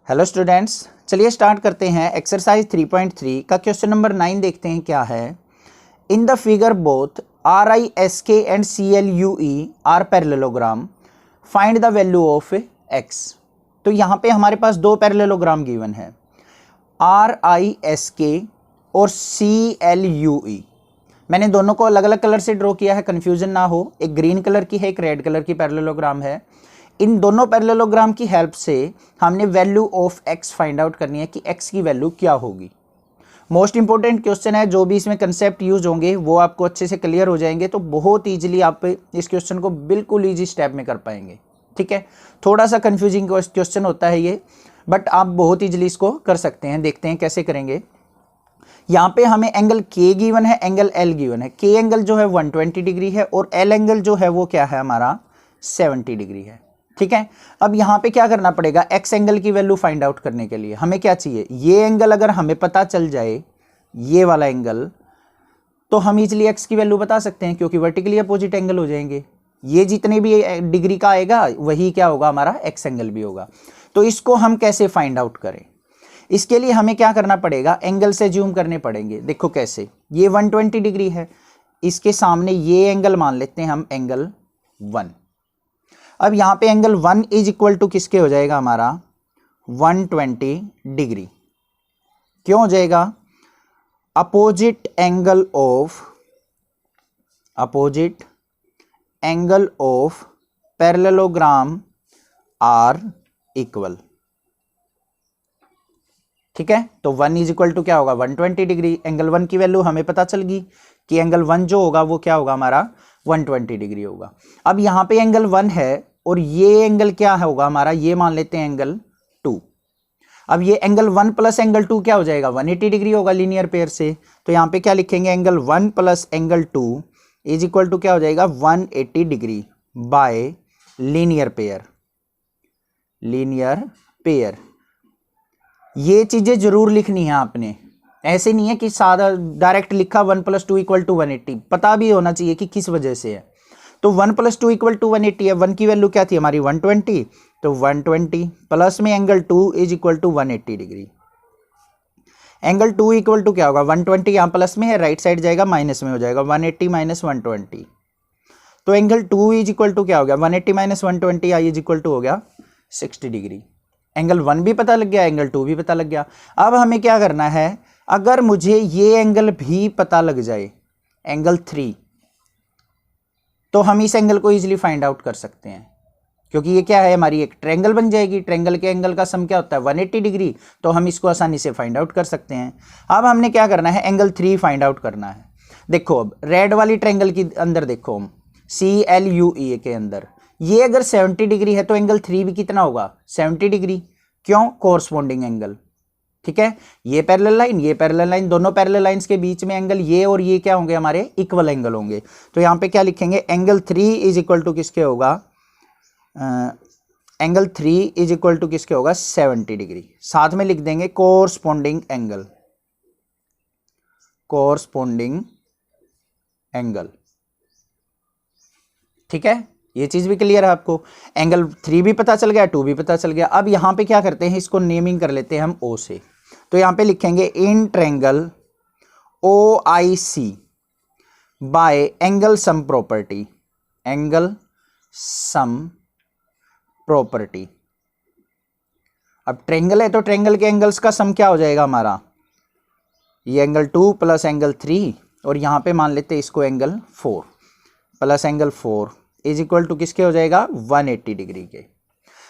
Hello students, चलिए start करते हैं। एक्सरसाइज 3.3 का क्वेश्चन नंबर 9 देखते हैं क्या है। In the figure both RISK and CLUE are parallelogram, find the value of x। तो यहाँ पे हमारे पास दो पैरेललोग्राम गिवन है, RISK और CLUE। मैंने दोनों को अलग अलग कलर से ड्रॉ किया है, कन्फ्यूजन ना हो। एक ग्रीन कलर की है, एक रेड कलर की पैरेललोग्राम है। इन दोनों पैरेललोग्राम की हेल्प से हमने value of x find out करनी है कि x की वैल्यू क्या होगी। मोस्ट इंपॉर्टेंट क्वेश्चन है, जो भी इसमें कंसेप्ट यूज होंगे वो आपको अच्छे से क्लियर हो जाएंगे, तो बहुत ईजिली आप इस क्वेश्चन को बिल्कुल ईजी स्टेप में कर पाएंगे। ठीक है, थोड़ा सा कंफ्यूजिंग क्वेश्चन होता है ये, बट आप बहुत ईजिली इसको कर सकते हैं। देखते हैं कैसे करेंगे। यहाँ पे हमें एंगल K गिवन है, एंगल L गिवन है। K एंगल जो है 120 डिग्री है और L एंगल जो है वो क्या है हमारा 70 डिग्री है। ठीक है, अब यहाँ पे क्या करना पड़ेगा, x एंगल की वैल्यू फाइंड आउट करने के लिए हमें क्या चाहिए, ये एंगल अगर हमें पता चल जाए, ये वाला एंगल, तो हम इजीली x की वैल्यू बता सकते हैं, क्योंकि वर्टिकली अपोजिट एंगल हो जाएंगे। ये जितने भी डिग्री का आएगा वही क्या होगा हमारा x एंगल भी होगा। तो इसको हम कैसे फाइंड आउट करें, इसके लिए हमें क्या करना पड़ेगा, एंगल से ज्यूम करने पड़ेंगे। देखो कैसे, ये 120 डिग्री है, इसके सामने ये एंगल मान लेते हैं हम एंगल 1। अब यहाँ पे एंगल 1 इज इक्वल टू किसके हो जाएगा हमारा 120 डिग्री। क्यों हो जाएगा, opposite angle of parallelogram are equal. ठीक है, तो 1 इज इक्वल टू क्या होगा 120 डिग्री। एंगल 1 की वैल्यू हमें पता चल गई कि एंगल 1 जो होगा वो क्या होगा हमारा 120 डिग्री होगा। अब यहाँ पे एंगल 1 है और ये एंगल क्या होगा हमारा, ये मान लेते हैं एंगल 2। अब ये एंगल 1 प्लस एंगल 2 क्या हो जाएगा 180 डिग्री होगा लीनियर पेयर से। तो यहाँ पे क्या लिखेंगे, angle 1 plus angle 2 is equal to क्या हो जाएगा 180 डिग्री बाय लीनियर पेयर। ये चीजें जरूर लिखनी है आपने, ऐसे नहीं है कि सादा डायरेक्ट लिखा 1 प्लस 2 इक्वल टू 180, पता भी होना चाहिए कि किस वजह से है। तो 1 प्लस 2 इक्वल टू 180 है, 1 की वैल्यू क्या थी हमारी 120, तो 120 प्लस में angle 2 is equal to 180 degree. Angle 2 equal to क्या होगा 120, यहाँ प्लस में है, राइट साइड जाएगा माइनस में हो जाएगा 180 माइनस 120। तो एंगल 2 इज इक्वल टू क्या हो गया 180 minus 120 I is equal to हो गया 60 डिग्री। एंगल 1 भी पता लग गया, एंगल 2 भी पता लग गया। अब हमें क्या करना है, अगर मुझे ये एंगल भी पता लग जाए एंगल 3, तो हम इस एंगल को इजीली फाइंड आउट कर सकते हैं, क्योंकि ये क्या है हमारी एक ट्रायंगल बन जाएगी। ट्रायंगल के एंगल का सम क्या होता है 180 डिग्री, तो हम इसको आसानी से फाइंड आउट कर सकते हैं। अब हमने क्या करना है, एंगल 3 फाइंड आउट करना है। देखो अब रेड वाली ट्रायंगल के अंदर देखो, हम CLUE के अंदर ये अगर 70 डिग्री है तो एंगल 3 भी कितना होगा 70 डिग्री। क्यों, कोरस्पॉन्डिंग एंगल। ठीक है, ये पैरेलल लाइन, दोनों पैरेलल लाइंस के बीच में एंगल ये और ये क्या होंगे हमारे इक्वल एंगल होंगे। तो यहां पे क्या लिखेंगे, एंगल 3 इज इक्वल टू किसके होगा, एंगल 3 इज इक्वल टू किसके होगा 70 डिग्री। साथ में लिख देंगे कोरस्पॉन्डिंग एंगल। ठीक है, ये चीज भी क्लियर है आपको। एंगल 3 भी पता चल गया, 2 भी पता चल गया। अब यहां पे क्या करते हैं, इसको नेमिंग कर लेते हैं हम O से। तो यहां पे लिखेंगे in triangle OIC bye angle sum property. अब ट्रायंगल है तो ट्रायंगल के एंगल्स का सम क्या हो जाएगा हमारा, ये एंगल 2 प्लस एंगल 3, और यहां पे मान लेते हैं इसको angle 4 plus angle 4 is equal to किसके हो जाएगा 180 डिग्री के।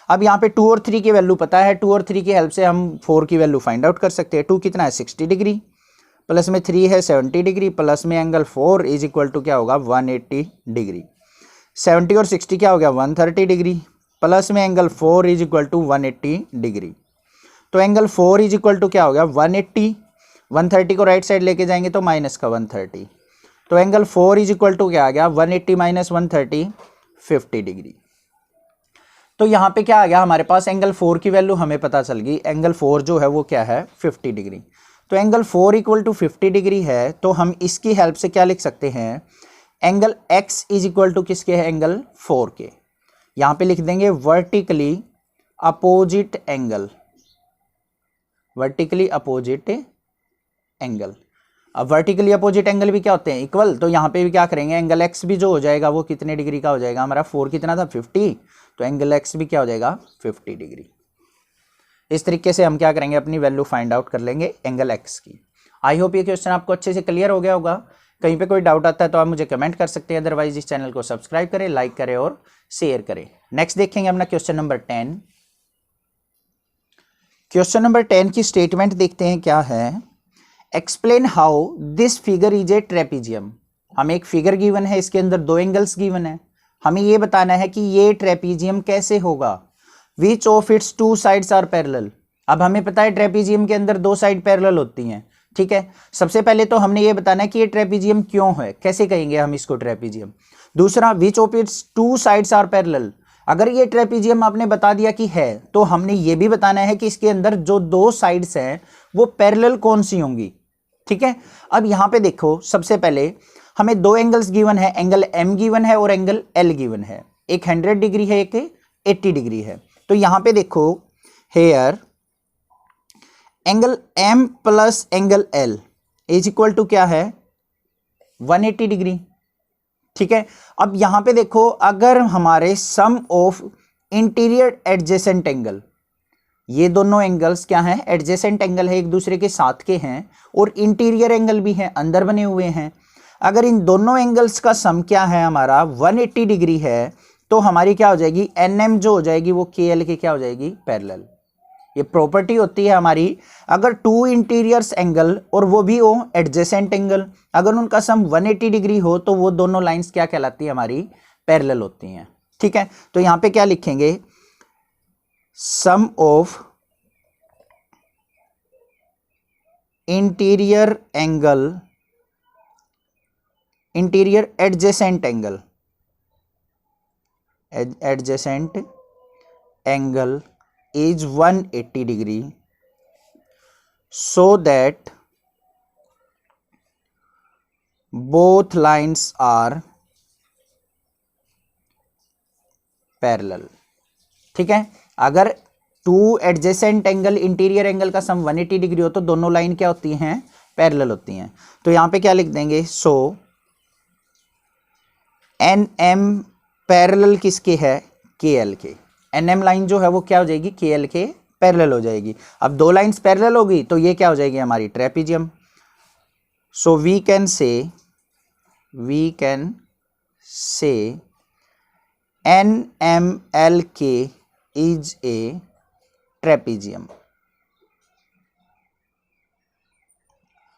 अब यहाँ पे 2 और 3 की वैल्यू पता है, 2 और 3 की हेल्प से हम 4 की वैल्यू फाइंड आउट कर सकते हैं। 2 कितना है 60 डिग्री, प्लस में 3 है 70 डिग्री, प्लस में एंगल 4 इज इक्वल टू क्या होगा 180 डिग्री। 70 और 60 क्या हो गया 130 डिग्री, प्लस में angle 4 is equal to 180 degree. तो एंगल 4 इज इक्वल टू क्या हो गया 180, 130 को राइट साइड लेके जाएंगे तो माइनस का 130। तो एंगल 4 इज इक्वल टू क्या आ गया 180 माइनस 130 50 डिग्री। तो यहाँ पे क्या आ गया हमारे पास, एंगल 4 की वैल्यू हमें पता चल गई। एंगल 4 जो है वो क्या है 50 डिग्री। तो एंगल 4 इक्वल टू 50 डिग्री है, तो हम इसकी हेल्प से क्या लिख सकते हैं, angle x is equal to किसके है एंगल 4 के। यहाँ पे लिख देंगे vertically opposite angle vertically opposite angle. अब वर्टिकली अपोजिट एंगल भी क्या होते हैं, इक्वल। तो यहाँ पे भी क्या करेंगे, एंगल एक्स भी जो हो जाएगा वो कितने डिग्री का हो जाएगा हमारा, 4 कितना था 50, तो एंगल एक्स भी क्या हो जाएगा 50 डिग्री। इस तरीके से हम क्या करेंगे, अपनी वैल्यू फाइंड आउट कर लेंगे एंगल एक्स की। आई होप ये क्वेश्चन आपको अच्छे से क्लियर हो गया होगा। कहीं पे कोई डाउट आता है तो आप मुझे कमेंट कर सकते हैं, अदरवाइज इस चैनल को सब्सक्राइब करें, लाइक करें और शेयर करें। नेक्स्ट देखेंगे अपना क्वेश्चन नंबर 10। क्वेश्चन नंबर 10 की स्टेटमेंट देखते हैं क्या है। Explain how this figure is a trapezium. हमें एक फिगर गिवन है, इसके अंदर दो एंगल्स गिवन है, हमें ये बताना है कि ये ट्रेपीजियम कैसे होगा। Which of its two sides are parallel. अब हमें पता है ट्रेपीजियम के अंदर दो साइड पैरेलल होती हैं, ठीक है। सबसे पहले तो हमने ये बताना है कि ये ट्रेपीजियम क्यों है, कैसे कहेंगे हम इसको ट्रेपीजियम। दूसरा, which of its two sides are parallel. अगर ये ट्रेपीजियम आपने बता दिया कि है, तो हमने ये भी बताना है कि इसके अंदर जो दो साइड्स हैं वो पैरेलल कौन सी होंगी, ठीक है। अब यहां पे देखो, सबसे पहले हमें दो एंगल्स गिवन है, एंगल एम गिवन है और एंगल एल गिवन है। एक 100 डिग्री है, एक 80 डिग्री है। तो यहां पे देखो, here angle M plus angle L is equal to क्या है 180 डिग्री, ठीक है। अब यहां पे देखो, अगर हमारे सम ऑफ इंटीरियर एडजेसेंट एंगल, ये दोनों एंगल्स क्या हैं, एडजेसेंट एंगल है, एक दूसरे के साथ के हैं, और इंटीरियर एंगल भी हैं, अंदर बने हुए हैं। अगर इन दोनों एंगल्स का सम क्या है हमारा 180 डिग्री है, तो हमारी क्या हो जाएगी, एनएम जो हो जाएगी वो के एल के क्या हो जाएगी, पैरेलल। ये प्रॉपर्टी होती है हमारी, अगर टू इंटीरियर्स एंगल और वो भी हो एडजेसेंट एंगल, अगर उनका सम 180 डिग्री हो तो वो दोनों लाइंस क्या कहलाती है, हमारी पैरेलल होती हैं, ठीक है। तो यहां पे क्या लिखेंगे, sum of interior angle, interior adjacent angle, adjacent angle is 180 degree, so that both lines are parallel, ठीक है। अगर two adjacent angle interior angle का सम 180 डिग्री हो तो दोनों लाइन क्या होती हैं, पैरेलल होती हैं। तो यहां पे क्या लिख देंगे, सो एन एम पैरेलल किसके है, के एल के। एनएम लाइन जो है वो क्या हो जाएगी, के एल के पैरेलल हो जाएगी। अब दो लाइंस पैरेलल होगी तो ये क्या हो जाएगी, हमारी trapezium. So we can say N M L K is a trapezium.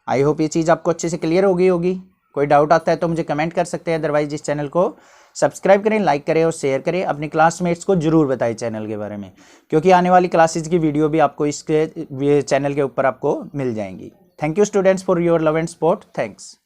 I hope ये चीज आपको अच्छे से क्लियर हो गई होगी। कोई डाउट आता है तो मुझे कमेंट कर सकते हैं, अदरवाइज इस चैनल को सब्सक्राइब करें, लाइक करें और शेयर करें। अपने क्लासमेट्स को जरूर बताएं चैनल के बारे में, क्योंकि आने वाली क्लासेस की वीडियो भी आपको इसके चैनल के ऊपर आपको मिल जाएंगी। Thank you students for your love and support. Thanks.